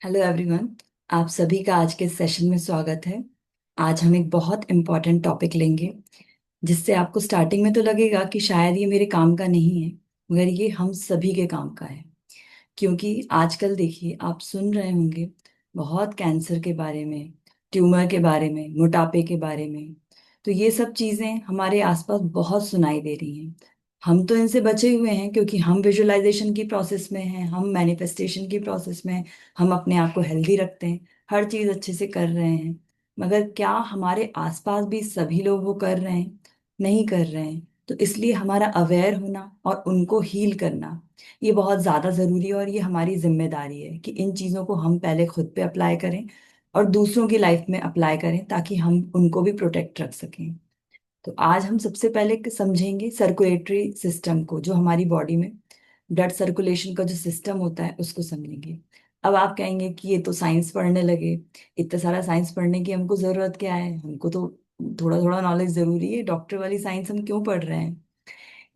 Hello everyone. आप सभी का आज के सेशन में स्वागत है। आज हम एक बहुत इम्पोर्टेंट टॉपिक लेंगे जिससे आपको स्टार्टिंग में तो लगेगा कि शायद ये मेरे काम का नहीं है, मगर ये हम सभी के काम का है। क्योंकि आजकल देखिए, आप सुन रहे होंगे बहुत कैंसर के बारे में, ट्यूमर के बारे में, मोटापे के बारे में। तो ये सब चीज़ें हमारे आसपास बहुत सुनाई दे रही हैं। हम तो इनसे बचे हुए हैं क्योंकि हम विजुअलाइजेशन की प्रोसेस में हैं, हम मैनिफेस्टेशन की प्रोसेस में हैं, हम अपने आप को हेल्दी रखते हैं, हर चीज़ अच्छे से कर रहे हैं। मगर क्या हमारे आसपास भी सभी लोग वो कर रहे हैं? नहीं कर रहे हैं। तो इसलिए हमारा अवेयर होना और उनको हील करना ये बहुत ज़्यादा ज़रूरी है, और ये हमारी जिम्मेदारी है कि इन चीज़ों को हम पहले खुद पे अप्लाई करें और दूसरों की लाइफ में अप्लाई करें ताकि हम उनको भी प्रोटेक्ट रख सकें। तो आज हम सबसे पहले समझेंगे सर्कुलेटरी सिस्टम को, जो हमारी बॉडी में ब्लड सर्कुलेशन का जो सिस्टम होता है उसको समझेंगे। अब आप कहेंगे कि ये तो साइंस पढ़ने लगे, इतना सारा साइंस पढ़ने की हमको ज़रूरत क्या है? हमको तो थोड़ा थोड़ा नॉलेज ज़रूरी है, डॉक्टर वाली साइंस हम क्यों पढ़ रहे हैं?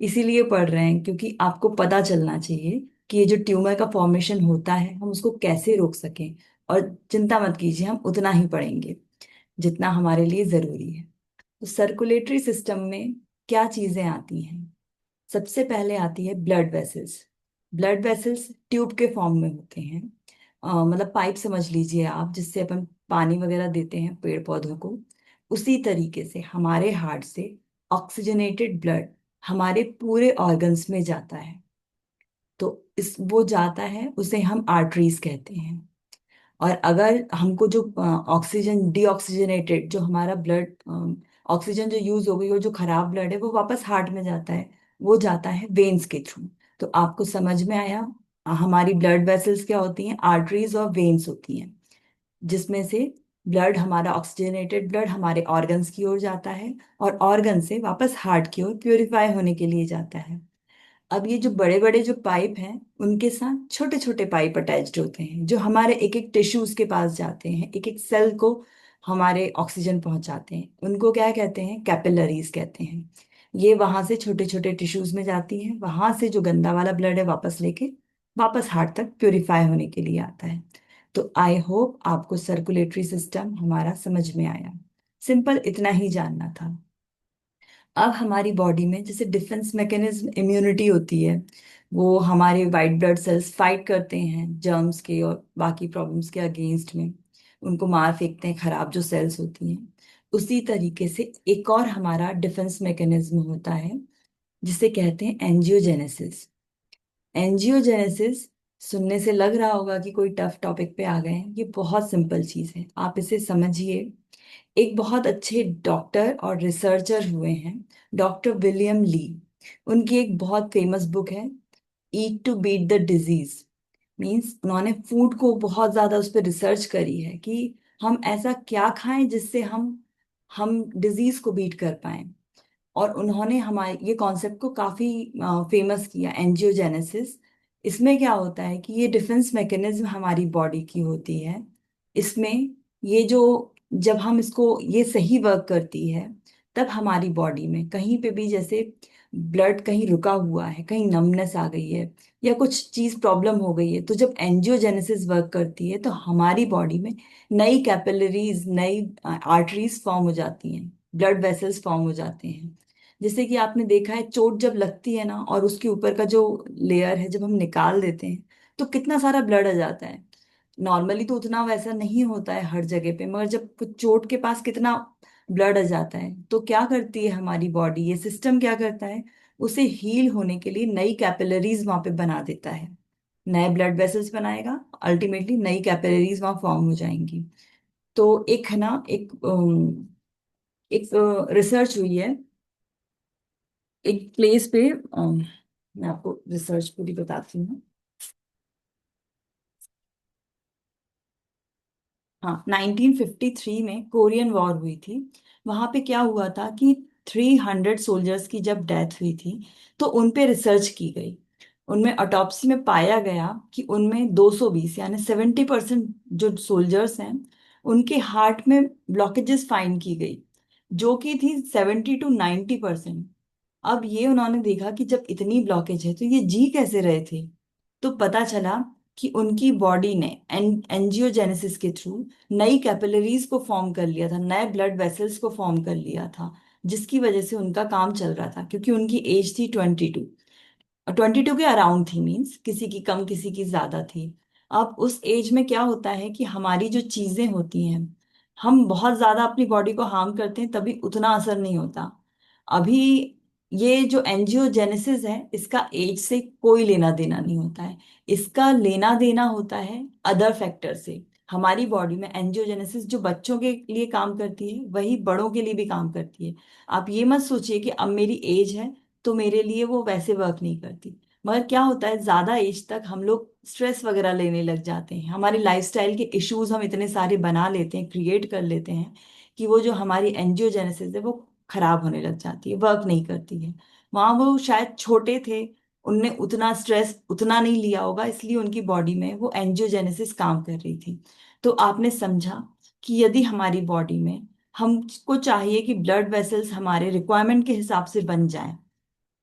इसीलिए पढ़ रहे हैं क्योंकि आपको पता चलना चाहिए कि ये जो ट्यूमर का फॉर्मेशन होता है हम उसको कैसे रोक सकें। और चिंता मत कीजिए, हम उतना ही पढ़ेंगे जितना हमारे लिए ज़रूरी है। तो सर्कुलेटरी सिस्टम में क्या चीज़ें आती हैं? सबसे पहले आती है blood vessels. Blood vessels tube के फॉर्म में होते हैं। मतलब पाइप समझ लीजिए आप, जिससे अपन पानी वगैरह देते हैं पेड़ पौधों को। उसी तरीके से हमारे हार्ट से ऑक्सीजनेटेड ब्लड हमारे पूरे ऑर्गन्स में जाता है। तो इस वो जाता है, उसे हम आर्टरीज कहते हैं। और अगर हमको जो ऑक्सीजन डीऑक्सीजनेटेड जो हमारा ब्लड, ऑक्सीजन जो यूज हो गई और जो खराब ब्लड है वो वापस हार्ट में जाता है, वो जाता है वेन्स के थ्रू। तो आपको समझ में आया, हमारी ब्लड वेसल्स क्या होती हैं? आर्टरीज और वेन्स होती हैं, जिसमें से ब्लड, हमारा ऑक्सीजनेटेड ब्लड हमारे ऑर्गन्स की ओर जाता है और ऑर्गन से वापस हार्ट की ओर प्योरीफाई होने के लिए जाता है। अब ये जो बड़े बड़े जो पाइप हैं उनके साथ छोटे छोटे पाइप अटैच्ड होते हैं, जो हमारे एक एक टिश्यूज के पास जाते हैं, एक एक सेल को हमारे ऑक्सीजन पहुंचाते हैं। उनको क्या कहते हैं? कैपिलरीज कहते हैं। ये वहां से छोटे छोटे टिश्यूज में जाती हैं, वहां से जो गंदा वाला ब्लड है वापस लेके वापस हार्ट तक प्योरीफाई होने के लिए आता है। तो आई होप आपको सर्कुलेटरी सिस्टम हमारा समझ में आया। सिंपल इतना ही जानना था। अब हमारी बॉडी में जैसे डिफेंस मैकेनिज्म इम्यूनिटी होती है, वो हमारे वाइट ब्लड सेल्स फाइट करते हैं जर्म्स के और बाकी प्रॉब्लम्स के अगेंस्ट में, उनको मार फेंकते हैं खराब जो सेल्स होती हैं। उसी तरीके से एक और हमारा डिफेंस मैकेनिज्म होता है जिसे कहते हैं एंजियोजेनेसिस। एंजियोजेनेसिस सुनने से लग रहा होगा कि कोई टफ टॉपिक पे आ गए हैं, ये बहुत सिंपल चीज है, आप इसे समझिए। एक बहुत अच्छे डॉक्टर और रिसर्चर हुए हैं, डॉक्टर विलियम ली। उनकी एक बहुत फेमस बुक है, eat to beat the disease. Means उन्होंने फूड को बहुत ज्यादा उस पर रिसर्च करी है कि हम ऐसा क्या खाएं जिससे हम डिजीज को बीट कर पाए। और उन्होंने हमारे ये कॉन्सेप्ट को काफी फेमस किया, एंजियोजेनेसिस। इसमें क्या होता है कि ये डिफेंस मैकेनिज्म हमारी बॉडी की होती है। इसमें ये जो, जब हम इसको, ये सही वर्क करती है, तब हमारी बॉडी में कहीं पे भी जैसे ब्लड कहीं रुका हुआ है, कहीं नमनेस आ गई है या कुछ चीज प्रॉब्लम हो गई है, तो जब एंजियोजेनेसिस वर्क करती है तो हमारी बॉडी में नई कैपिलरीज, नई आर्टरीज फॉर्म हो जाती हैं, ब्लड वेसल्स फॉर्म हो जाते हैं। जैसे कि आपने देखा है, चोट जब लगती है ना और उसके ऊपर का जो लेयर है जब हम निकाल देते हैं तो कितना सारा ब्लड आ जाता है। नॉर्मली तो उतना वैसा नहीं होता है हर जगह पे, मगर जब कुछ चोट के पास कितना ब्लड आ जाता है, तो क्या करती है हमारी बॉडी, ये सिस्टम क्या करता है? उसे हील होने के लिए नई कैपिलरीज वहां पे बना देता है, नए ब्लड वेसल्स बनाएगा, अल्टीमेटली नई कैपिलरीज वहां फॉर्म हो जाएंगी। तो एक है ना, एक रिसर्च हुई है एक प्लेस पे, मैं आपको रिसर्च पूरी बताती हूँ। हाँ, 1953 में कोरियन वॉर हुई थी। वहां पे क्या हुआ था कि 300 सोल्जर्स की जब डेथ हुई थी तो उन पे रिसर्च की गई। उनमें ऑटोप्सी में पाया गया कि उनमें 220 यानी 70% जो सोल्जर्स हैं उनके हार्ट में ब्लॉकेजेस फाइंड की गई, जो कि थी 70 to 90%। अब ये उन्होंने देखा कि जब इतनी ब्लॉकेज है तो ये जी कैसे रहे थे? तो पता चला कि उनकी बॉडी ने एंजियोजेनेसिस के थ्रू नई कैपिलरीज को फॉर्म कर लिया था, नए ब्लड वेसल्स को फॉर्म कर लिया था, जिसकी वजह से उनका काम चल रहा था, क्योंकि उनकी एज थी 22, 22 के अराउंड थी, मीन्स किसी की कम किसी की ज्यादा थी। अब उस एज में क्या होता है कि हमारी जो चीजें होती हैं, हम बहुत ज्यादा अपनी बॉडी को हार्म करते हैं तभी उतना असर नहीं होता। अभी ये जो एंजियोजेनेसिस है, इसका एज से कोई लेना देना नहीं होता है। इसका लेना देना होता है अदर फैक्टर से। हमारी बॉडी में एंजियोजेनेसिस जो बच्चों के लिए काम करती है वही बड़ों के लिए भी काम करती है। आप ये मत सोचिए कि अब मेरी एज है तो मेरे लिए वो वैसे वर्क नहीं करती। मगर क्या होता है, ज्यादा एज तक हम लोग स्ट्रेस वगैरह लेने लग जाते हैं, हमारी लाइफस्टाइल के इश्यूज हम इतने सारे बना लेते हैं, क्रिएट कर लेते हैं, कि वो जो हमारी एंजियोजेनेसिस है वो खराब होने लग जाती है, वर्क नहीं करती है। वहां वो शायद छोटे थे, उनने उतना स्ट्रेस उतना नहीं लिया होगा, इसलिए उनकी बॉडी में वो एंजियोजेनेसिस काम कर रही थी। तो आपने समझा कि यदि हमारी बॉडी में हमको चाहिए कि ब्लड वेसल्स हमारे रिक्वायरमेंट के हिसाब से बन जाएं,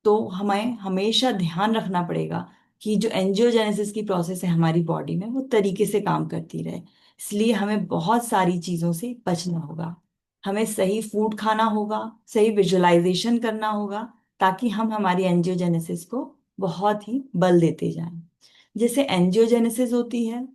तो हमें हमेशा ध्यान रखना पड़ेगा कि जो एंजियोजेनेसिस की प्रोसेस है हमारी बॉडी में वो तरीके से काम करती रहे। इसलिए हमें बहुत सारी चीजों से बचना होगा। हमें सही फूड खाना होगा, सही विजुअलाइजेशन करना होगा, ताकि हम हमारी एंजियोजेनेसिस को बहुत ही बल देते जाएं। जैसे एंजियोजेनेसिस होती है,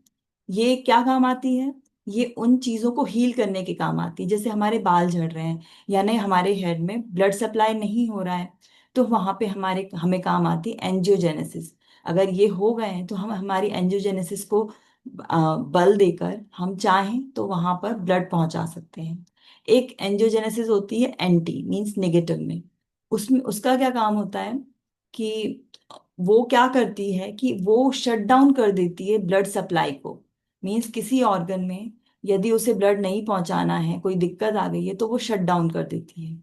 ये क्या काम आती है? ये उन चीजों को हील करने के काम आती है। जैसे हमारे बाल झड़ रहे हैं, यानी हमारे हेड में ब्लड सप्लाई नहीं हो रहा है, तो वहां पे हमारे हमें काम आती है एंजियोजेनेसिस। अगर ये हो गए हैं तो हम हमारी एंजियोजेनेसिस को बल देकर हम चाहें तो वहां पर ब्लड पहुंचा सकते हैं। एक एंजियोजेनेसिस होती है एंटी, मींस नेगेटिव में। उसमें उसका क्या काम होता है कि वो क्या करती है कि वो शट डाउन कर देती है ब्लड सप्लाई को। मींस किसी ऑर्गन में यदि उसे ब्लड नहीं पहुंचाना है, कोई दिक्कत आ गई है, तो वो शट डाउन कर देती है।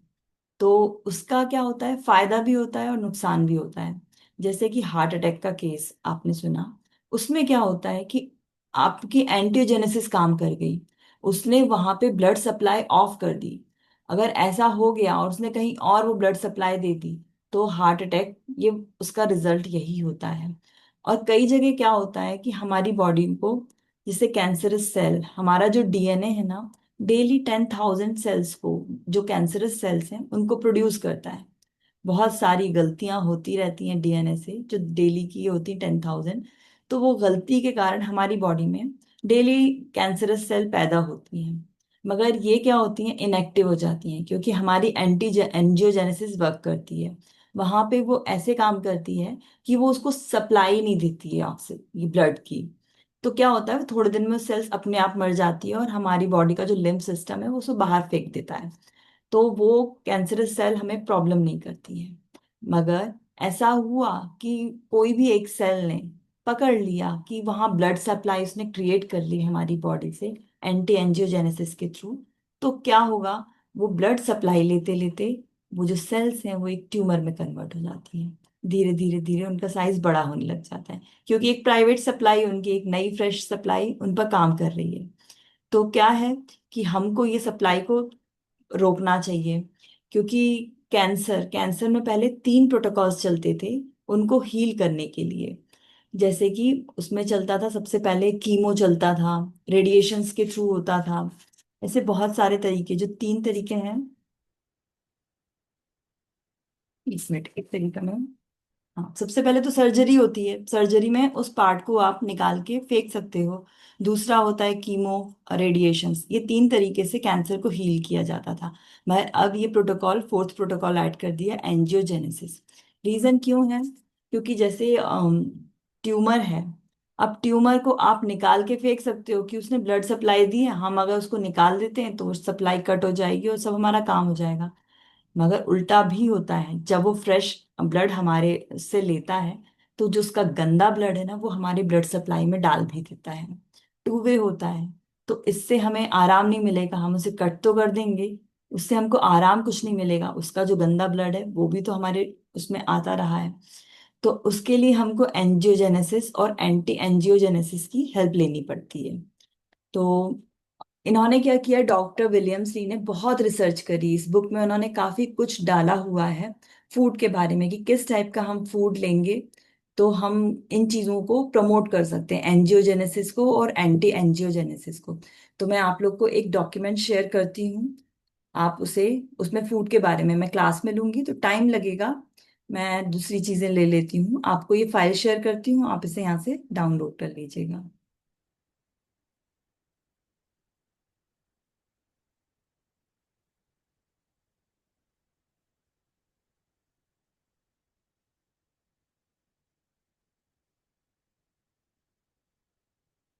तो उसका क्या होता है, फायदा भी होता है और नुकसान भी होता है। जैसे कि हार्ट अटैक का केस आपने सुना, उसमें क्या होता है कि आपकी एंटियोजेनेसिस काम कर गई, उसने वहां पे ब्लड सप्लाई ऑफ कर दी। अगर ऐसा हो गया और उसने कहीं और वो ब्लड सप्लाई दे दी, तो हार्ट अटैक, ये उसका रिजल्ट यही होता है। और कई जगह क्या होता है कि हमारी बॉडी को, जैसे कैंसरस सेल, हमारा जो डीएनए है ना, डेली 10,000 सेल्स को, जो कैंसरस सेल्स हैं उनको प्रोड्यूस करता है। बहुत सारी गलतियां होती रहती हैं डीएनए से, जो डेली की होती 10,000। तो वो गलती के कारण हमारी बॉडी में डेली कैंसरस सेल पैदा होती हैं, मगर ये क्या होती हैं, इनएक्टिव हो जाती हैं, क्योंकि हमारी एंटी एंजियोजेनेसिस वर्क करती है। वहां पे वो ऐसे काम करती है कि वो उसको सप्लाई नहीं देती है ऑक्सीजन, ये ब्लड की। तो क्या होता है, थोड़े दिन में सेल्स अपने आप मर जाती है और हमारी बॉडी का जो लिम्फ सिस्टम है वो उसको बाहर फेंक देता है। तो वो कैंसरस सेल हमें प्रॉब्लम नहीं करती है। मगर ऐसा हुआ कि कोई भी एक सेल ने पकड़ लिया कि वहां ब्लड सप्लाई उसने क्रिएट कर ली हमारी बॉडी से, एंटी एंजियोजेनेसिस के थ्रू। तो क्या होगा, वो ब्लड सप्लाई लेते लेते वो जो सेल्स हैं वो एक ट्यूमर में कन्वर्ट हो जाती हैं। धीरे धीरे धीरे उनका साइज बड़ा होने लग जाता है, क्योंकि एक प्राइवेट सप्लाई, उनकी एक नई फ्रेश सप्लाई उन पर काम कर रही है। तो क्या है कि हमको ये सप्लाई को रोकना चाहिए। क्योंकि कैंसर कैंसर में पहले 3 प्रोटोकॉल्स चलते थे उनको हील करने के लिए। जैसे कि उसमें चलता था, सबसे पहले कीमो चलता था, रेडिएशंस के थ्रू होता था। ऐसे बहुत सारे तरीके, जो 3 तरीके हैं। एक मिनट, एक तरीका में, हाँ, सबसे पहले तो सर्जरी होती है, सर्जरी में उस पार्ट को आप निकाल के फेंक सकते हो। दूसरा होता है कीमो, रेडिएशंस। ये 3 तरीके से कैंसर को हील किया जाता था। मगर अब ये प्रोटोकॉल, फोर्थ प्रोटोकॉल ऐड कर दिया, एंजियोजेनेसिस। रीजन क्यों है? क्योंकि जैसे ट्यूमर है, अब ट्यूमर को आप निकाल के फेंक सकते हो कि उसने ब्लड सप्लाई दी है, हम अगर उसको निकाल देते हैं तो सप्लाई कट हो जाएगी और सब हमारा काम हो जाएगा। मगर उल्टा भी होता है, जब वो फ्रेश ब्लड हमारे से लेता है, तो जो उसका गंदा ब्लड है ना, वो हमारी ब्लड सप्लाई में डाल भी देता है। टू वे होता है। तो इससे हमें आराम नहीं मिलेगा, हम उसे कट तो कर देंगे, उससे हमको आराम कुछ नहीं मिलेगा, उसका जो गंदा ब्लड है वो भी तो हमारे उसमें आता रहा है। तो उसके लिए हमको एंजियोजेनेसिस और एंटी एंजियोजेनेसिस की हेल्प लेनी पड़ती है। तो इन्होंने क्या किया, डॉक्टर विलियम्स ली ने बहुत रिसर्च करी, इस बुक में उन्होंने काफी कुछ डाला हुआ है फूड के बारे में, कि किस टाइप का हम फूड लेंगे तो हम इन चीजों को प्रमोट कर सकते हैं, एंजियोजेनेसिस को और एंटी एंजियोजेनेसिस को। तो मैं आप लोग को एक डॉक्यूमेंट शेयर करती हूँ, आप उसे, उसमें फूड के बारे में मैं क्लास में लूंगी तो टाइम लगेगा, मैं दूसरी चीजें ले लेती हूँ, आपको ये फाइल शेयर करती हूँ, आप इसे यहाँ से डाउनलोड कर लीजिएगा।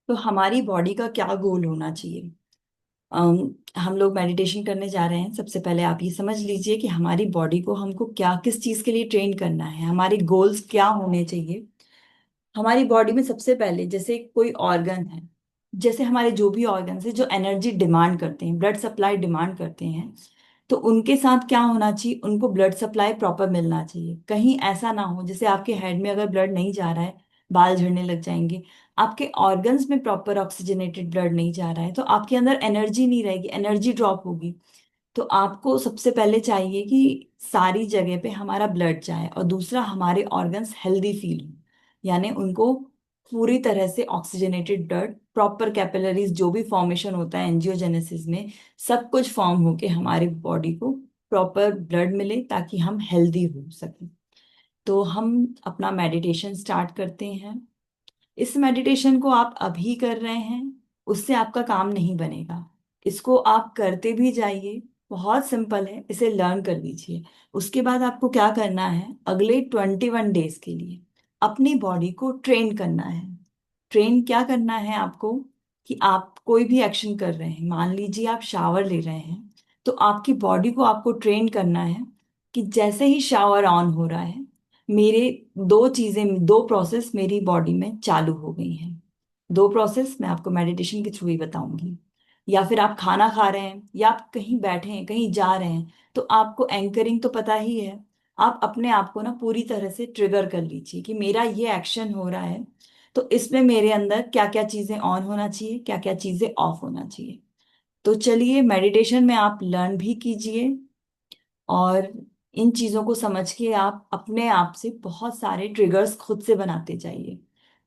तो हमारी बॉडी का क्या गोल होना चाहिए? हम लोग मेडिटेशन करने जा रहे हैं, सबसे पहले आप ये समझ लीजिए कि हमारी बॉडी को हमको क्या, किस चीज के लिए ट्रेन करना है, हमारे गोल्स क्या होने चाहिए। हमारी बॉडी में सबसे पहले जैसे कोई ऑर्गन है, जैसे हमारे जो भी ऑर्गन है जो एनर्जी डिमांड करते हैं, ब्लड सप्लाई डिमांड करते हैं, तो उनके साथ क्या होना चाहिए, उनको ब्लड सप्लाई प्रॉपर मिलना चाहिए। कहीं ऐसा ना हो जैसे आपके हेड में अगर ब्लड नहीं जा रहा है, बाल झड़ने लग जाएंगे। आपके ऑर्गन्स में प्रॉपर ऑक्सीजनेटेड ब्लड नहीं जा रहा है तो आपके अंदर एनर्जी नहीं रहेगी, एनर्जी ड्रॉप होगी। तो आपको सबसे पहले चाहिए कि सारी जगह पे हमारा ब्लड जाए, और दूसरा हमारे ऑर्गन्स हेल्दी फील हो, यानी उनको पूरी तरह से ऑक्सीजनेटेड ब्लड, प्रॉपर कैपिलरीज, जो भी फॉर्मेशन होता है एंजियोजेनेसिस में, सब कुछ फॉर्म होके हमारी बॉडी को प्रॉपर ब्लड मिले ताकि हम हेल्दी हो सकें। तो हम अपना मेडिटेशन स्टार्ट करते हैं। इस मेडिटेशन को आप अभी कर रहे हैं, उससे आपका काम नहीं बनेगा, इसको आप करते भी जाइए। बहुत सिंपल है, इसे लर्न कर लीजिए। उसके बाद आपको क्या करना है, अगले 21 डेज के लिए अपनी बॉडी को ट्रेन करना है। ट्रेन क्या करना है आपको, कि आप कोई भी एक्शन कर रहे हैं, मान लीजिए आप शावर ले रहे हैं, तो आपकी बॉडी को आपको ट्रेन करना है कि जैसे ही शावर ऑन हो रहा है, मेरे दो प्रोसेस मेरी बॉडी में चालू हो गई हैं। दो प्रोसेस मैं आपको मेडिटेशन के थ्रू ही बताऊंगी। या फिर आप खाना खा रहे हैं, या आप कहीं बैठे हैं, कहीं जा रहे हैं, तो आपको एंकरिंग तो पता ही है। आप अपने आप को ना पूरी तरह से ट्रिगर कर लीजिए कि मेरा ये एक्शन हो रहा है, तो इसमें मेरे अंदर क्या क्या चीजें ऑन होना चाहिए, क्या क्या चीजें ऑफ होना चाहिए। तो चलिए मेडिटेशन में आप लर्न भी कीजिए, और इन चीजों को समझ के आप अपने आप से बहुत सारे ट्रिगर्स खुद से बनाते जाइए।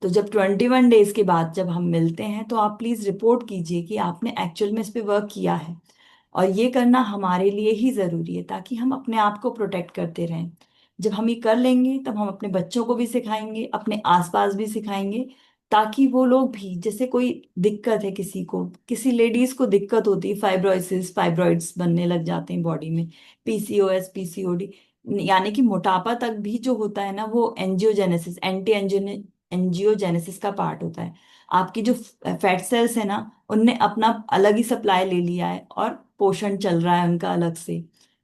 तो जब 21 डेज के बाद जब हम मिलते हैं तो आप प्लीज रिपोर्ट कीजिए कि आपने एक्चुअल में इस पे वर्क किया है। और ये करना हमारे लिए ही जरूरी है ताकि हम अपने आप को प्रोटेक्ट करते रहें। जब हम ये कर लेंगे तब हम अपने बच्चों को भी सिखाएंगे, अपने आसपास भी सिखाएंगे, ताकि वो लोग भी, जैसे कोई दिक्कत है किसी को, किसी लेडीज को दिक्कत होती है, फाइब्रोइसिस, फाइब्रॉइड्स बनने लग जाते हैं बॉडी में, पीसीओएस, पीसीओडी, यानी कि मोटापा तक भी जो होता है ना, वो एंजियोजेनेसिस, एंटी एंजियोजेनेसिस का पार्ट होता है। आपकी जो फैट सेल्स है ना, उनने अपना अलग ही सप्लाई ले लिया है और पोषण चल रहा है उनका अलग से।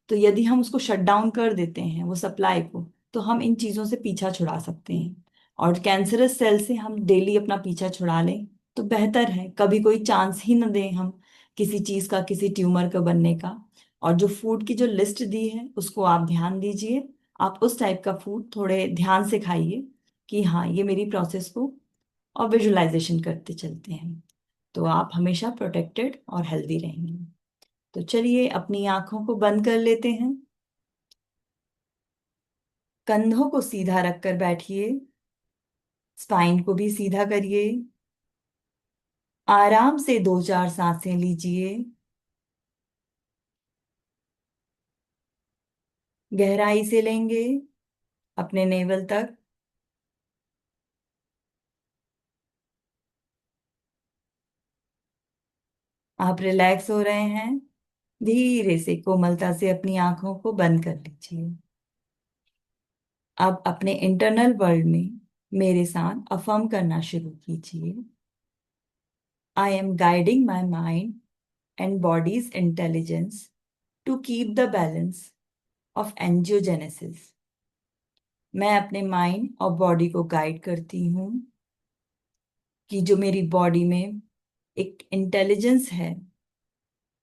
तो यदि हम उसको शट डाउन कर देते हैं वो सप्लाई को, तो हम इन चीजों से पीछा छुड़ा सकते हैं। और कैंसरस सेल से हम डेली अपना पीछा छुड़ा लें तो बेहतर है, कभी कोई चांस ही न दें हम किसी चीज का, किसी ट्यूमर का बनने का। और जो फूड की जो लिस्ट दी है उसको आप ध्यान दीजिए, आप उस टाइप का फूड थोड़े ध्यान से खाइए कि हाँ ये मेरी प्रोसेस को, और विजुअलाइजेशन करते चलते हैं, तो आप हमेशा प्रोटेक्टेड और हेल्दी रहेंगे। तो चलिए अपनी आंखों को बंद कर लेते हैं, कंधों को सीधा रखकर बैठिए, स्पाइन को भी सीधा करिए, आराम से 2-4 सांसें लीजिए, गहराई से लेंगे अपने नेवल तक। आप रिलैक्स हो रहे हैं, धीरे से कोमलता से अपनी आंखों को बंद कर लीजिए। अब अपने इंटरनल वर्ल्ड में मेरे साथ अफर्म करना शुरू कीजिए। I am guiding my mind and bodies intelligence to keep the balance of angiogenesis. मैं अपने माइंड और बॉडी को गाइड करती हूँ कि जो मेरी बॉडी में एक इंटेलिजेंस है,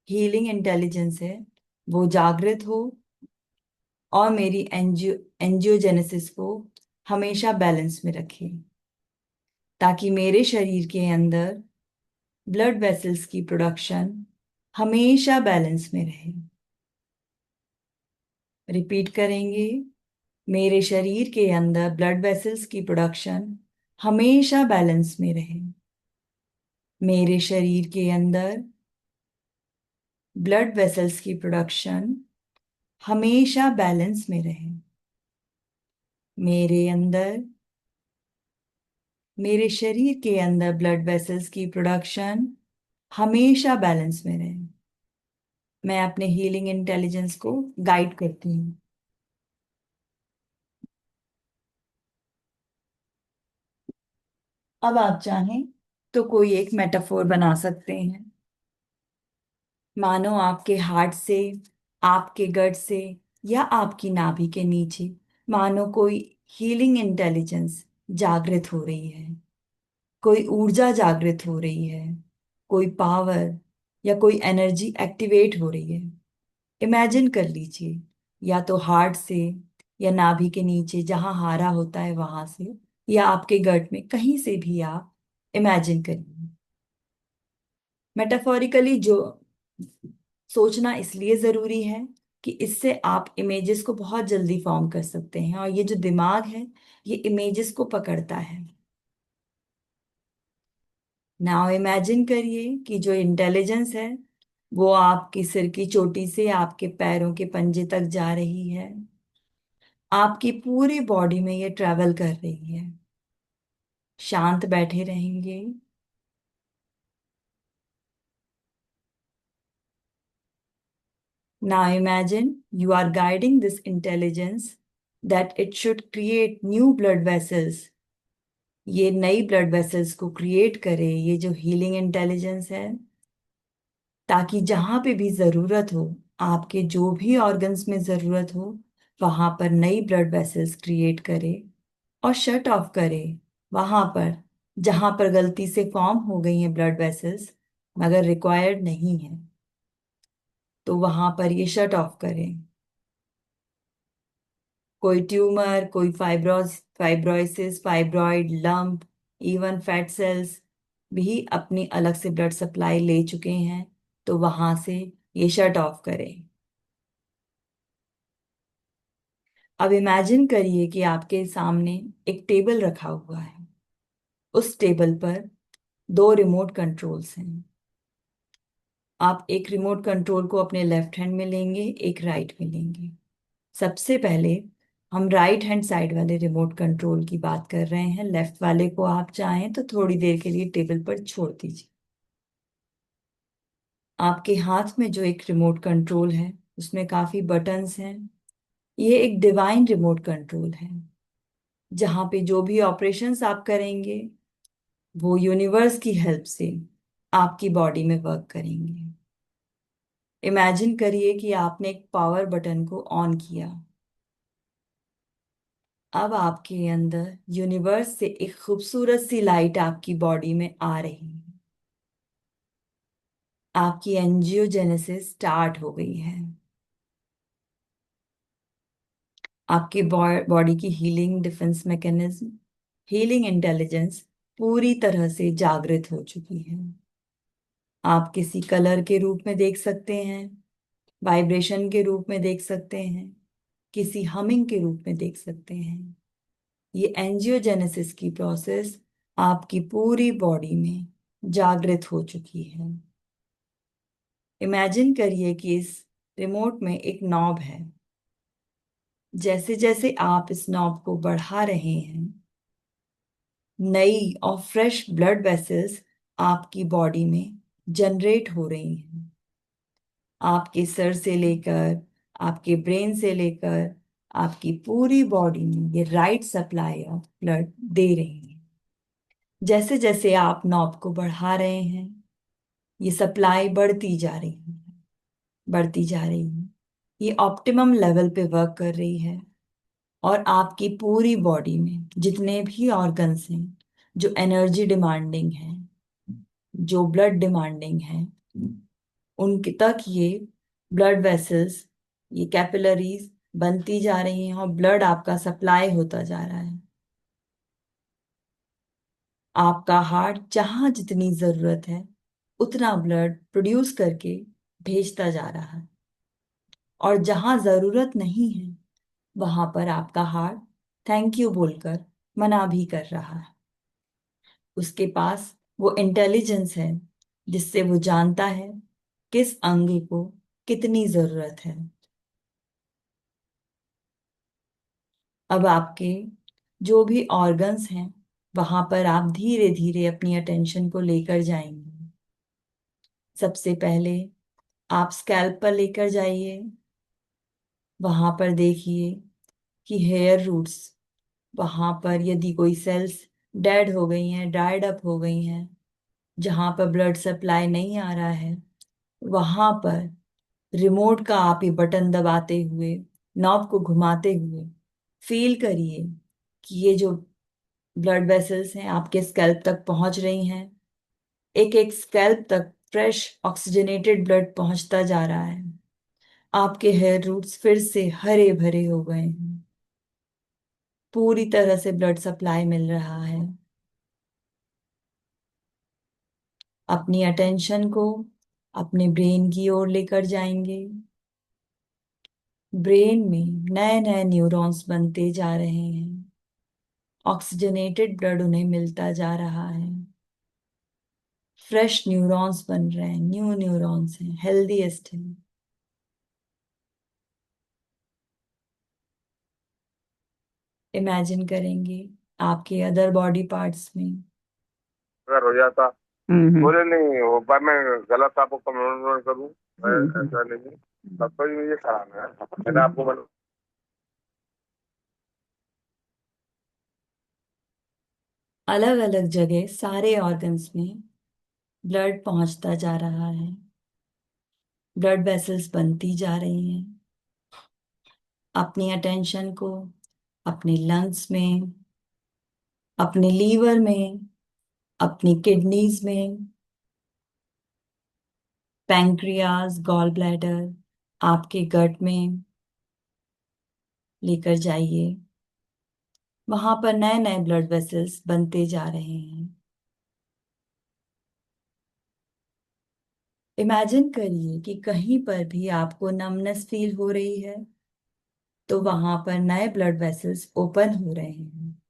हीलिंग इंटेलिजेंस है, वो जागृत हो, और मेरी एंजियोजेनेसिस को हमेशा बैलेंस में रखे, ताकि मेरे शरीर के अंदर ब्लड वेसल्स की प्रोडक्शन हमेशा बैलेंस में रहे। रिपीट करेंगे, मेरे शरीर के अंदर ब्लड वेसल्स की प्रोडक्शन हमेशा बैलेंस में रहे। मेरे शरीर के अंदर ब्लड वेसल्स की प्रोडक्शन हमेशा बैलेंस में रहे। मेरे अंदर मेरे शरीर के अंदर ब्लड वेसल्स की प्रोडक्शन हमेशा बैलेंस में रहे। मैं अपने हीलिंग इंटेलिजेंस को गाइड करती हूँ। अब आप चाहें तो कोई एक मेटाफोर बना सकते हैं। मानो आपके हार्ट से, आपके गट से, या आपकी नाभि के नीचे मानो कोई हीलिंग इंटेलिजेंस जागृत हो रही है। कोई ऊर्जा जागृत हो रही है। कोई पावर या कोई एनर्जी एक्टिवेट हो रही है। इमेजिन कर लीजिए, या तो हार्ट से, या नाभि के नीचे जहां हारा होता है वहां से, या आपके गट में, कहीं से भी आप इमेजिन करिए। मेटाफोरिकली जो सोचना इसलिए जरूरी है कि इससे आप इमेजेस को बहुत जल्दी फॉर्म कर सकते हैं, और ये जो दिमाग है ये इमेजेस को पकड़ता है। नाउ इमेजिन करिए कि जो इंटेलिजेंस है वो आपकी सिर की चोटी से आपके पैरों के पंजे तक जा रही है। आपकी पूरी बॉडी में ये ट्रैवल कर रही है। शांत बैठे रहेंगे। Now imagine you are guiding this intelligence that it should create new blood vessels. ये नई ब्लड वेसल्स को क्रिएट करे, ये जो हीलिंग इंटेलिजेंस है, ताकि जहां पे भी जरूरत हो, आपके जो भी ऑर्गन्स में जरूरत हो, वहां पर नई ब्लड वेसल्स क्रिएट करे, और शट ऑफ करे वहां पर जहां पर गलती से फॉर्म हो गई हैं ब्लड वेसल्स, मगर रिक्वायर्ड नहीं है, तो वहां पर ये शट ऑफ करें। कोई ट्यूमर, कोई fibrosis, fibroid lump, even fat cells भी अपनी अलग से ब्लड सप्लाई ले चुके हैं, तो वहां से ये शट ऑफ करें। अब इमेजिन करिए कि आपके सामने एक टेबल रखा हुआ है। उस टेबल पर दो रिमोट कंट्रोल्स हैं। आप एक रिमोट कंट्रोल को अपने लेफ्ट हैंड में लेंगे, एक राइट में लेंगे। सबसे पहले हम राइट हैंड साइड वाले रिमोट कंट्रोल की बात कर रहे हैं। लेफ्ट वाले को आप चाहें तो थोड़ी देर के लिए टेबल पर छोड़ दीजिए। आपके हाथ में जो एक रिमोट कंट्रोल है उसमें काफी बटन्स हैं। ये एक डिवाइन रिमोट कंट्रोल है, जहां पे जो भी ऑपरेशंस आप करेंगे वो यूनिवर्स की हेल्प से आपकी बॉडी में वर्क करेंगे। इमेजिन करिए कि आपने एक पावर बटन को ऑन किया। अब आपके अंदर यूनिवर्स से एक खूबसूरत सी लाइट आपकी बॉडी में आ रही है। आपकी एंजियोजेनेसिस स्टार्ट हो गई है। आपकी बॉडी की healing defence mechanism, healing intelligence पूरी तरह से जागृत हो चुकी है। आप किसी कलर के रूप में देख सकते हैं, वाइब्रेशन के रूप में देख सकते हैं, किसी हमिंग के रूप में देख सकते हैं। ये एंजियोजेनेसिस की प्रोसेस आपकी पूरी बॉडी में जागृत हो चुकी है। इमेजिन करिए कि इस रिमोट में एक नॉब है। जैसे जैसे आप इस नॉब को बढ़ा रहे हैं, नई और फ्रेश ब्लड वेसल्स आपकी बॉडी में जनरेट हो रही हैं। आपके सर से लेकर, आपके ब्रेन से लेकर, आपकी पूरी बॉडी में ये राइट सप्लाई ऑफ ब्लड दे रही है। जैसे जैसे आप नॉब को बढ़ा रहे हैं, ये सप्लाई बढ़ती जा रही है, बढ़ती जा रही है। ये ऑप्टिमम लेवल पे वर्क कर रही है, और आपकी पूरी बॉडी में जितने भी ऑर्गन्स हैं जो एनर्जी डिमांडिंग हैं, जो ब्लड डिमांडिंग हैं, उनके तक ये ब्लड वेसल्स, ये कैपिलरीज बनती जा रही हैं, और ब्लड आपका सप्लाई होता जा रहा है। आपका हार्ट जहां जितनी जरूरत है उतना ब्लड प्रोड्यूस करके भेजता जा रहा है, और जहां जरूरत नहीं है वहां पर आपका हार्ट थैंक यू बोलकर मना भी कर रहा है। उसके पास वो इंटेलिजेंस है जिससे वो जानता है किस अंग को कितनी जरूरत है। अब आपके जो भी ऑर्गन्स हैं वहां पर आप धीरे धीरे अपनी अटेंशन को लेकर जाएंगे। सबसे पहले आप स्कैल्प पर लेकर जाइए। वहां पर देखिए कि हेयर रूट्स, वहां पर यदि कोई सेल्स डेड हो गई हैं, ड्राइड अप हो गई हैं, जहां पर ब्लड सप्लाई नहीं आ रहा है, वहां पर रिमोट का आप ये बटन दबाते हुए, नॉब को घुमाते हुए फील करिए कि ये जो ब्लड वेसल्स हैं आपके स्कैल्प तक पहुंच रही हैं। एक एक स्कैल्प तक फ्रेश ऑक्सीजनेटेड ब्लड पहुंचता जा रहा है। आपके हेयर रूट्स फिर से हरे भरे हो गए हैं। पूरी तरह से ब्लड सप्लाई मिल रहा है। अपनी अटेंशन को अपने ब्रेन की ओर लेकर जाएंगे। ब्रेन में नए नए न्यूरॉन्स बनते जा रहे हैं। ऑक्सीजनेटेड ब्लड उन्हें मिलता जा रहा है। फ्रेश न्यूरॉन्स बन रहे हैं, न्यू न्यूरॉन्स हैं, हेल्दीएस्ट हैं। इमेजिन करेंगे आपके अदर बॉडी पार्ट्स में। अगर हो जाता, बोले नहीं हो पर मैं गलत आपको कमेंट करूँ, ऐसा नहीं। तब तो मुझे खराब है, मैंने आपको अलग अलग जगह सारे ऑर्गन्स में ब्लड पहुंचता जा रहा है। ब्लड वेसल्स बनती जा रही हैं। अपनी अटेंशन को अपने लंग्स में, अपने लीवर में, अपनी किडनीज में, पैंक्रियाज, गॉल ब्लैडर, आपके गट में लेकर जाइए। वहां पर नए नए ब्लड वेसल्स बनते जा रहे हैं। इमेजिन करिए कि कहीं पर भी आपको नमनेस फील हो रही है तो वहां पर नए ब्लड वेसल्स ओपन हो रहे हैं।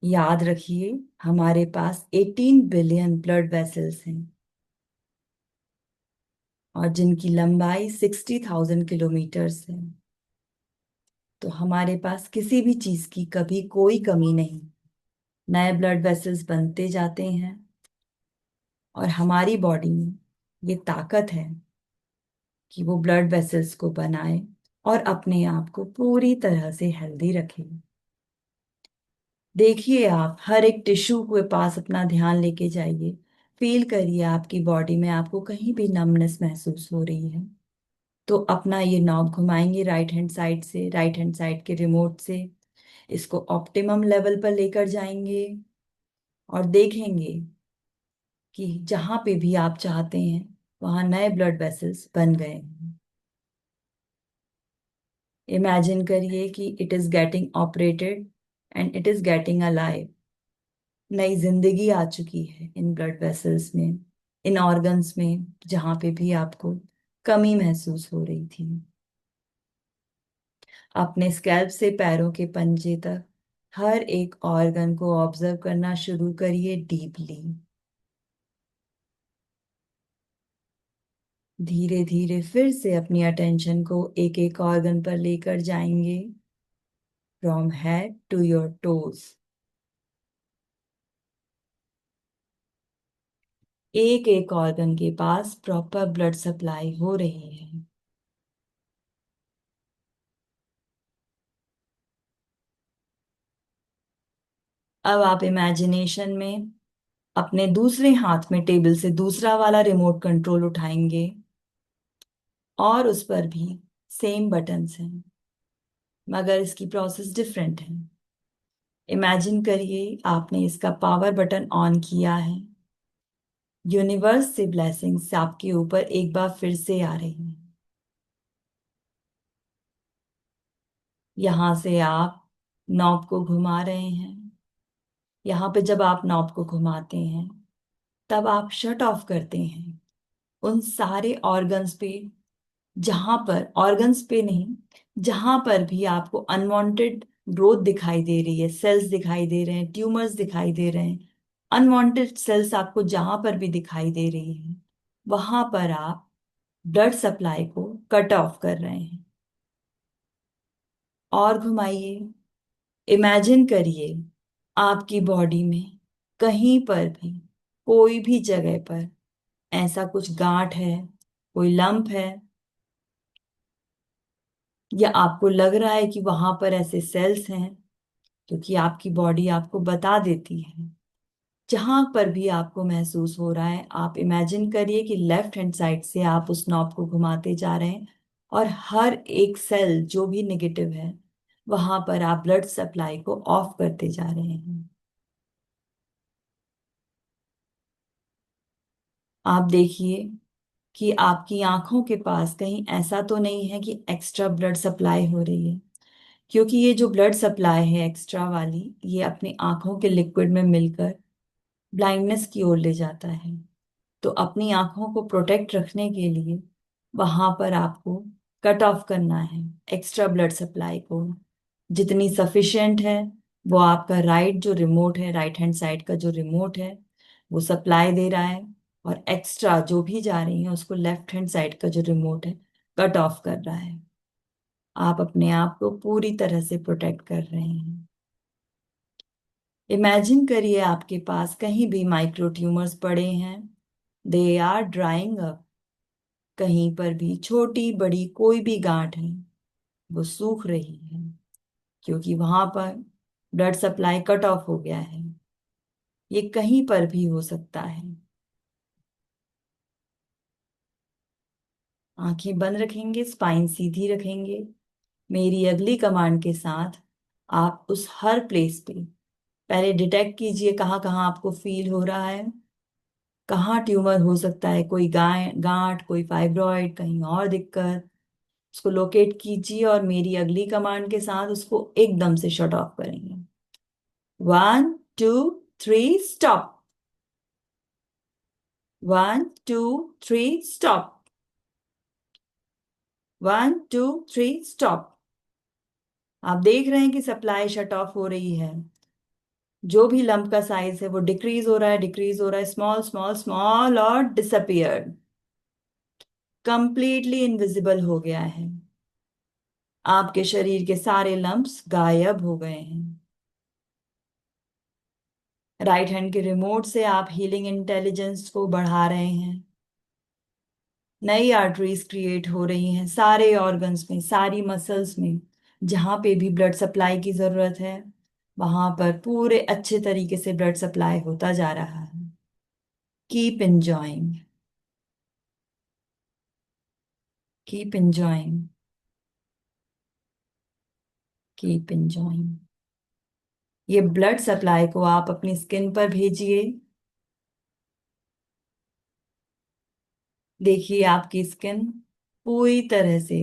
याद रखिए, हमारे पास 18 बिलियन ब्लड वेसल्स हैं और जिनकी लंबाई 60,000 किलोमीटर्स है। तो हमारे पास किसी भी चीज की कभी कोई कमी नहीं। नए ब्लड वेसल्स बनते जाते हैं और हमारी बॉडी में ये ताकत है कि वो ब्लड वेसल्स को बनाए और अपने आप को पूरी तरह से हेल्दी रखे। देखिए, आप हर एक टिश्यू के पास अपना ध्यान लेके जाइए। फील करिए आपकी बॉडी में आपको कहीं भी नमनेस महसूस हो रही है तो अपना ये नॉब घुमाएंगे राइट हैंड साइड से, राइट हैंड साइड के रिमोट से। इसको ऑप्टिमम लेवल पर लेकर जाएंगे और देखेंगे कि जहां पे भी आप चाहते हैं वहां नए ब्लड वेसल्स बन गए हैं। इमेजिन करिए कि it is getting operated and it is getting alive. नई जिंदगी आ चुकी है इन ब्लड वेसल्स में, इन ऑर्गन्स में जहां पे भी आपको कमी महसूस हो रही थी। अपने स्कैल्प से पैरों के पंजे तक हर एक ऑर्गन को ऑब्जर्व करना शुरू करिए डीपली। धीरे धीरे फिर से अपनी अटेंशन को एक एक ऑर्गन पर लेकर जाएंगे, from head to your toes. एक एक ऑर्गन के पास प्रॉपर ब्लड सप्लाई हो रही है। अब आप इमेजिनेशन में अपने दूसरे हाथ में टेबल से दूसरा वाला रिमोट कंट्रोल उठाएंगे और उस पर भी सेम बटन्स हैं मगर इसकी प्रोसेस डिफरेंट है। इमेजिन करिए आपने इसका पावर बटन ऑन किया है। यूनिवर्स से ब्लेसिंग्स आपके ऊपर एक बार फिर से आ रही हैं। यहां से आप नॉब को घुमा रहे हैं। यहाँ पे जब आप नॉब को घुमाते हैं तब आप शट ऑफ करते हैं उन सारे ऑर्गन्स पे जहां पर ऑर्गन्स पे नहीं, जहां पर भी आपको अनवांटेड ग्रोथ दिखाई दे रही है, सेल्स दिखाई दे रहे हैं, ट्यूमर्स दिखाई दे रहे हैं, अनवांटेड सेल्स आपको जहां पर भी दिखाई दे रही है, वहां पर आप ब्लड सप्लाई को कट ऑफ कर रहे हैं। और घुमाइए, इमेजिन करिए आपकी बॉडी में कहीं पर भी, कोई भी जगह पर ऐसा कुछ गांठ है, कोई लंप है, या आपको लग रहा है कि वहां पर ऐसे सेल्स हैं, क्योंकि आपकी बॉडी आपको बता देती है। जहां पर भी आपको महसूस हो रहा है, आप इमेजिन करिए कि लेफ्ट हैंड साइड से आप उस नॉब को घुमाते जा रहे हैं, और हर एक सेल जो भी नेगेटिव है, वहां पर आप ब्लड सप्लाई को ऑफ करते जा रहे हैं। आप देखिए कि आपकी आंखों के पास कहीं ऐसा तो नहीं है कि एक्स्ट्रा ब्लड सप्लाई हो रही है, क्योंकि ये जो ब्लड सप्लाई है एक्स्ट्रा वाली, ये अपनी आंखों के लिक्विड में मिलकर ब्लाइंडनेस की ओर ले जाता है। तो अपनी आंखों को प्रोटेक्ट रखने के लिए वहां पर आपको कट ऑफ करना है एक्स्ट्रा ब्लड सप्लाई को। जितनी सफिशिएंट है वो आपका राइट जो रिमोट है, राइट हैंड साइड का जो रिमोट है, वो सप्लाई दे रहा है, और एक्स्ट्रा जो भी जा रही है उसको लेफ्ट हैंड साइड का जो रिमोट है कट ऑफ कर रहा है। आप अपने आप को पूरी तरह से प्रोटेक्ट कर रहे हैं। इमेजिन करिए आपके पास कहीं भी माइक्रो ट्यूमर्स पड़े हैं, दे आर ड्राइंग अप। कहीं पर भी छोटी बड़ी कोई भी गांठ है, वो सूख रही है, क्योंकि वहां पर ब्लड सप्लाई कट ऑफ हो गया है। ये कहीं पर भी हो सकता है। आंखें बंद रखेंगे, स्पाइन सीधी रखेंगे। मेरी अगली कमांड के साथ आप उस हर प्लेस पे पहले डिटेक्ट कीजिए कहाँ कहाँ आपको फील हो रहा है, कहाँ ट्यूमर हो सकता है, कोई गांठ, कोई फाइब्रॉइड, कहीं और दिक्कत। उसको लोकेट कीजिए और मेरी अगली कमांड के साथ उसको एकदम से शट ऑफ करेंगे। 1 2 3 स्टॉप। 1 2 3 स्टॉप। 1 2 3 स्टॉप। आप देख रहे हैं कि सप्लाई शट ऑफ हो रही है। जो भी लंप का साइज है वो डिक्रीज हो रहा है, डिक्रीज हो रहा है, स्मॉल स्मॉल स्मॉल, और डिसअपियर्ड, कंप्लीटली इनविजिबल हो गया है। आपके शरीर के सारे लंप्स गायब हो गए हैं। राइट हैंड के रिमोट से आप हीलिंग इंटेलिजेंस को बढ़ा रहे हैं। नई आर्टरीज क्रिएट हो रही हैं सारे ऑर्गन्स में, सारी मसल्स में। जहां पे भी ब्लड सप्लाई की जरूरत है, वहां पर पूरे अच्छे तरीके से ब्लड सप्लाई होता जा रहा है। Keep enjoying, keep enjoying, keep enjoying। ये ब्लड सप्लाई को आप अपनी स्किन पर भेजिए। देखिए आपकी स्किन पूरी तरह से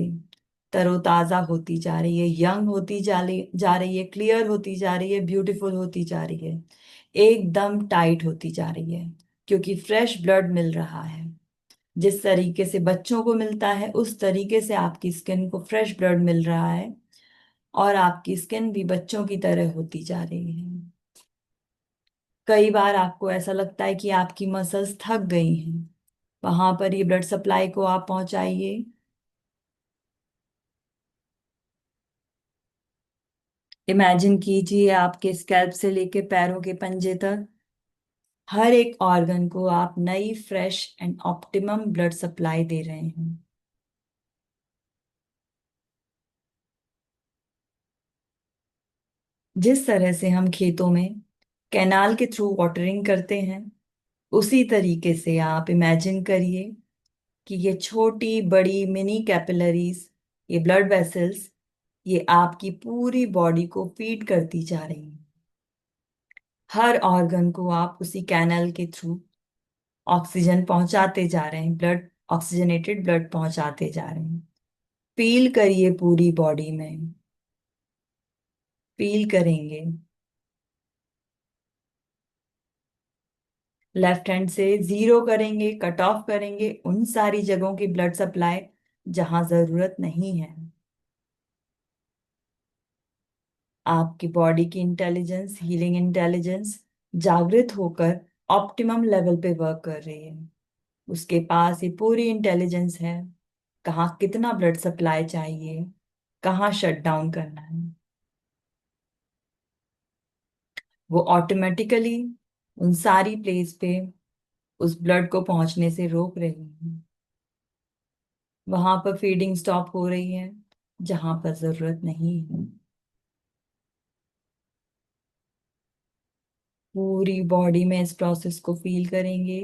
तरोताजा होती जा रही है, यंग होती जा रही है, क्लियर होती जा रही है, ब्यूटीफुल होती जा रही है, एकदम टाइट होती जा रही है, क्योंकि फ्रेश ब्लड मिल रहा है। जिस तरीके से बच्चों को मिलता है उस तरीके से आपकी स्किन को फ्रेश ब्लड मिल रहा है, और आपकी स्किन भी बच्चों की तरह होती जा रही है। कई बार आपको ऐसा लगता है कि आपकी मसल्स थक गई हैं, वहां पर ये ब्लड सप्लाई को आप पहुंचाइए। इमेजिन कीजिए आपके स्कैल्प से लेके पैरों के पंजे तक हर एक ऑर्गन को आप नई fresh and optimum blood supply दे रहे हैं। जिस तरह से हम खेतों में कैनाल के थ्रू वाटरिंग करते हैं, उसी तरीके से आप इमेजिन करिए कि ये छोटी बड़ी मिनी कैपिलरीज, ये ब्लड वेसल्स, ये आपकी पूरी बॉडी को फीड करती जा रही हैं। हर ऑर्गन को आप उसी कैनल के थ्रू ऑक्सीजन पहुंचाते जा रहे हैं, ब्लड, ऑक्सीजनेटेड ब्लड पहुंचाते जा रहे हैं। फील करिए पूरी बॉडी में, फील करेंगे। लेफ्ट हैंड से जीरो करेंगे, कट ऑफ करेंगे उन सारी जगहों की ब्लड सप्लाई जहां जरूरत नहीं है। आपकी बॉडी की इंटेलिजेंस, हीलिंग इंटेलिजेंस जागृत होकर ऑप्टिमम लेवल पे वर्क कर रही है। उसके पास ये पूरी इंटेलिजेंस है, कहाँ कितना ब्लड सप्लाई चाहिए, कहाँ शट डाउन करना है। वो ऑटोमेटिकली उन सारी प्लेस पे उस ब्लड को पहुंचने से रोक रही है। वहां पर फीडिंग स्टॉप हो रही है जहां पर जरूरत नहीं है। पूरी बॉडी में इस प्रोसेस को फील करेंगे।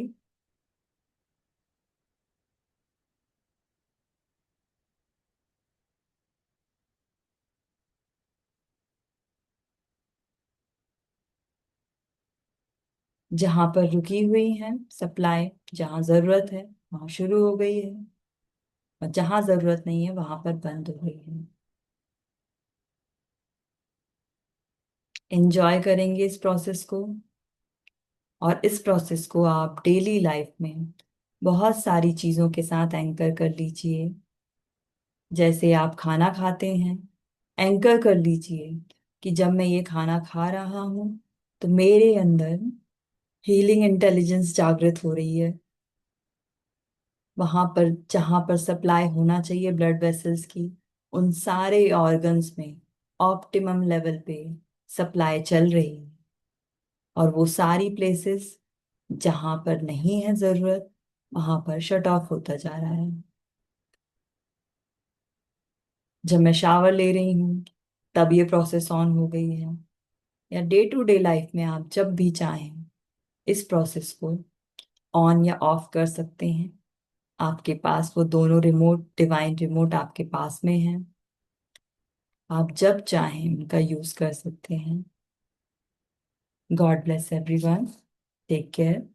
जहां पर रुकी हुई है सप्लाई, जहां जरूरत है वहां शुरू हो गई है, और जहां जरूरत नहीं है वहां पर बंद हो गई है। एंजॉय करेंगे इस प्रोसेस को। और इस प्रोसेस को आप डेली लाइफ में बहुत सारी चीजों के साथ एंकर कर लीजिए। जैसे आप खाना खाते हैं, एंकर कर लीजिए कि जब मैं ये खाना खा रहा हूं तो मेरे अंदर हीलिंग इंटेलिजेंस जागृत हो रही है। वहां पर जहां पर सप्लाई होना चाहिए ब्लड वेसल्स की, उन सारे ऑर्गन्स में ऑप्टिमम लेवल पे सप्लाई चल रही है। और वो सारी प्लेसेस जहां पर नहीं है जरूरत, वहां पर शट ऑफ होता जा रहा है। जब मैं शावर ले रही हूँ तब ये प्रोसेस ऑन हो गई है। या डे टू डे लाइफ में आप जब भी चाहें इस प्रोसेस को ऑन या ऑफ कर सकते हैं। आपके पास वो दोनों रिमोट, डिवाइन रिमोट आपके पास में है। आप जब चाहें उनका यूज कर सकते हैं। God bless everyone. Take care.